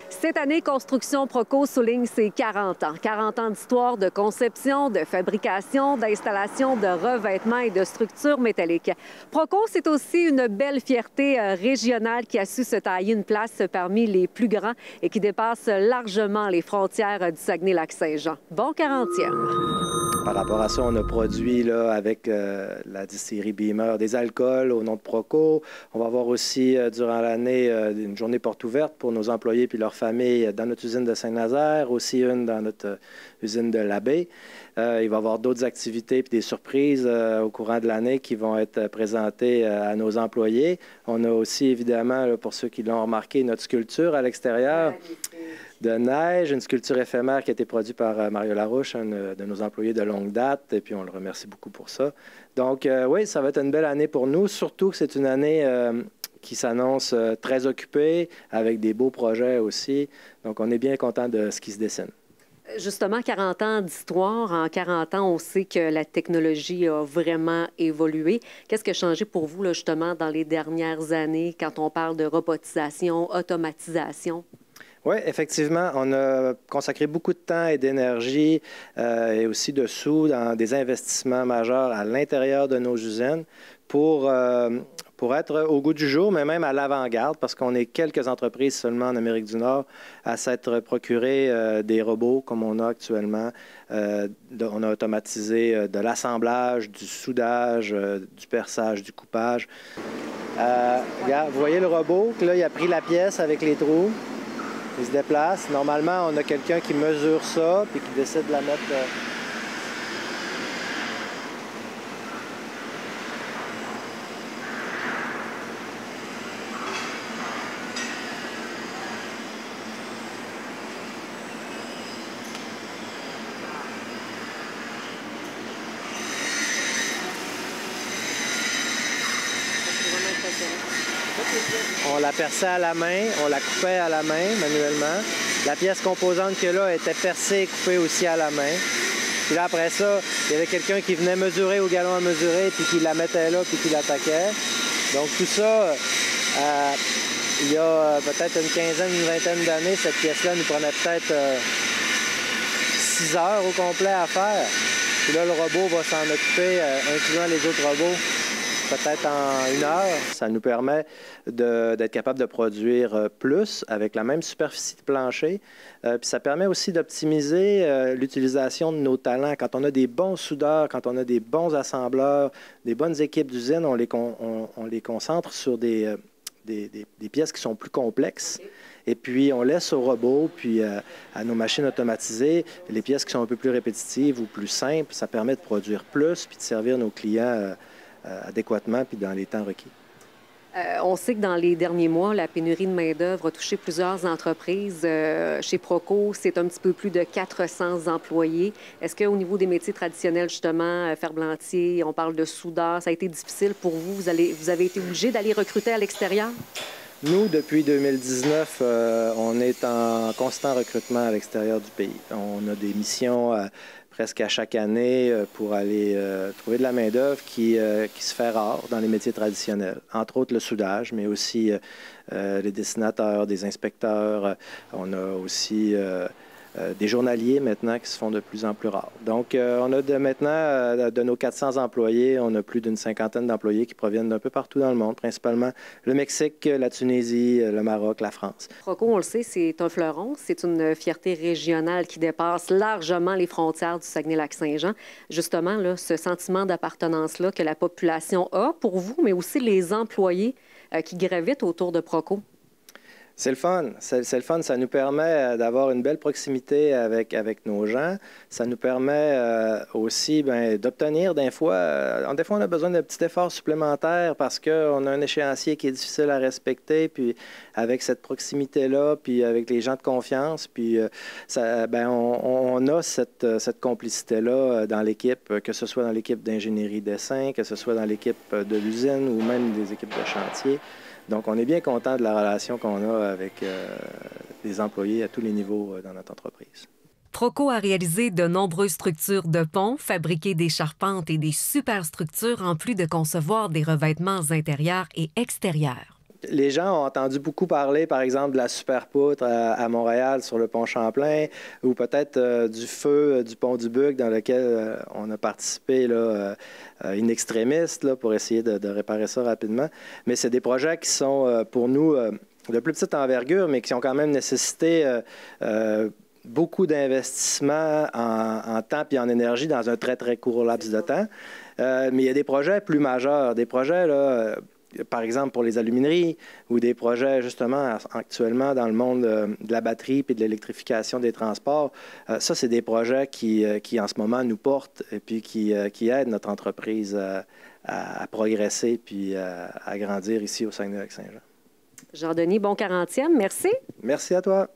Cette année, Construction Proco souligne ses 40 ans. 40 ans d'histoire de conception, de fabrication, d'installation de revêtements et de structures métalliques. Proco, c'est aussi une belle fierté régionale qui a su se tailler une place parmi les plus grands et qui dépasse largement les frontières du Saguenay-Lac-Saint-Jean. Bon 40e. Par rapport à ça, on a produit là, avec la distillerie Beamer des alcools au nom de Proco. On va avoir aussi durant l'année une journée porte ouverte pour nos employés puis leurs familles dans notre usine de Saint-Nazaire, aussi une dans notre usine de l'Abbé. Il va y avoir d'autres activités et des surprises au courant de l'année qui vont être présentées à nos employés. On a aussi, évidemment, là, pour ceux qui l'ont remarqué, notre sculpture à l'extérieur de neige, une sculpture éphémère qui a été produite par Mario Larouche, un de nos employés de longue date, et puis on le remercie beaucoup pour ça. Donc, oui, ça va être une belle année pour nous, surtout que c'est une année qui s'annonce très occupée, avec des beaux projets aussi. Donc, on est bien content de ce qui se dessine. Justement, 40 ans d'histoire. En 40 ans, on sait que la technologie a vraiment évolué. Qu'est-ce qui a changé pour vous, là, justement, dans les dernières années, quand on parle de robotisation, automatisation? Oui, effectivement, on a consacré beaucoup de temps et d'énergie et aussi de sous dans des investissements majeurs à l'intérieur de nos usines pour être au goût du jour, mais même à l'avant-garde, parce qu'on est quelques entreprises seulement en Amérique du Nord à s'être procuré des robots comme on a actuellement. On a automatisé de l'assemblage, du soudage, du perçage, du coupage. Regarde, vous voyez le robot, là, il a pris la pièce avec les trous. Il se déplace. Normalement, on a quelqu'un qui mesure ça puis qui décide de la mettre... On la perçait à la main, on la coupait à la main manuellement. La pièce composante que là était percée et coupée aussi à la main. Puis là, après ça, il y avait quelqu'un qui venait mesurer au galon à mesurer, puis qui la mettait là, puis qui l'attaquait. Donc tout ça, il y a peut-être une quinzaine, une vingtaine d'années, cette pièce-là nous prenait peut-être 6 heures au complet à faire. Puis là, le robot va s'en occuper, incluant les autres robots, peut-être en 1 heure. Ça nous permet d'être capable de produire plus avec la même superficie de plancher. Puis ça permet aussi d'optimiser l'utilisation de nos talents. Quand on a des bons soudeurs, quand on a des bons assembleurs, des bonnes équipes d'usine, on les concentre sur des pièces qui sont plus complexes. Okay. Et puis, on laisse aux robots, puis à nos machines automatisées, les pièces qui sont un peu plus répétitives ou plus simples. Ça permet de produire plus, puis de servir nos clients adéquatement, puis dans les temps requis. On sait que dans les derniers mois, la pénurie de main-d'œuvre a touché plusieurs entreprises. Chez Proco, c'est un petit peu plus de 400 employés. Est-ce qu'au niveau des métiers traditionnels, justement, ferblantier, on parle de soudeur, ça a été difficile pour vous? Vous avez été obligé d'aller recruter à l'extérieur? Nous, depuis 2019, on est en constant recrutement à l'extérieur du pays. On a des missions presque à chaque année pour aller trouver de la main-d'œuvre qui se fait rare dans les métiers traditionnels. Entre autres, le soudage, mais aussi les dessinateurs, des inspecteurs. On a aussi des journaliers maintenant qui se font de plus en plus rares. Donc, on a maintenant, de nos 400 employés, on a plus d'une cinquantaine d'employés qui proviennent d'un peu partout dans le monde, principalement le Mexique, la Tunisie, le Maroc, la France. Proco, on le sait, c'est un fleuron, c'est une fierté régionale qui dépasse largement les frontières du Saguenay-Lac-Saint-Jean. Justement, là, ce sentiment d'appartenance-là que la population a pour vous, mais aussi les employés qui gravitent autour de Proco. C'est le fun. C'est le fun. Ça nous permet d'avoir une belle proximité avec nos gens. Ça nous permet aussi d'obtenir des fois, on a besoin d'un petit effort supplémentaire parce qu'on a un échéancier qui est difficile à respecter. Puis avec cette proximité-là, puis avec les gens de confiance, puis on a cette complicité-là dans l'équipe, que ce soit dans l'équipe d'ingénierie dessin, que ce soit dans l'équipe de l'usine ou même des équipes de chantier. Donc, on est bien content de la relation qu'on a avec les employés à tous les niveaux dans notre entreprise. Proco a réalisé de nombreuses structures de ponts, fabriqué des charpentes et des superstructures, en plus de concevoir des revêtements intérieurs et extérieurs. Les gens ont entendu beaucoup parler, par exemple, de la superpoutre à Montréal sur le pont Champlain ou peut-être du feu du pont du Buc dans lequel on a participé là, in extremis là, pour essayer de réparer ça rapidement. Mais c'est des projets qui sont pour nous de plus petite envergure, mais qui ont quand même nécessité beaucoup d'investissements en temps et en énergie dans un très, très court laps de temps. Mais il y a des projets plus majeurs, des projets, là, par exemple, pour les alumineries ou des projets, justement, actuellement dans le monde de la batterie et de l'électrification des transports. Ça, c'est des projets qui, en ce moment, nous portent et puis qui aident notre entreprise à progresser puis à grandir ici au Saguenay-Lac-Saint-Jean. Jean-Denis, bon 40e, merci. Merci à toi.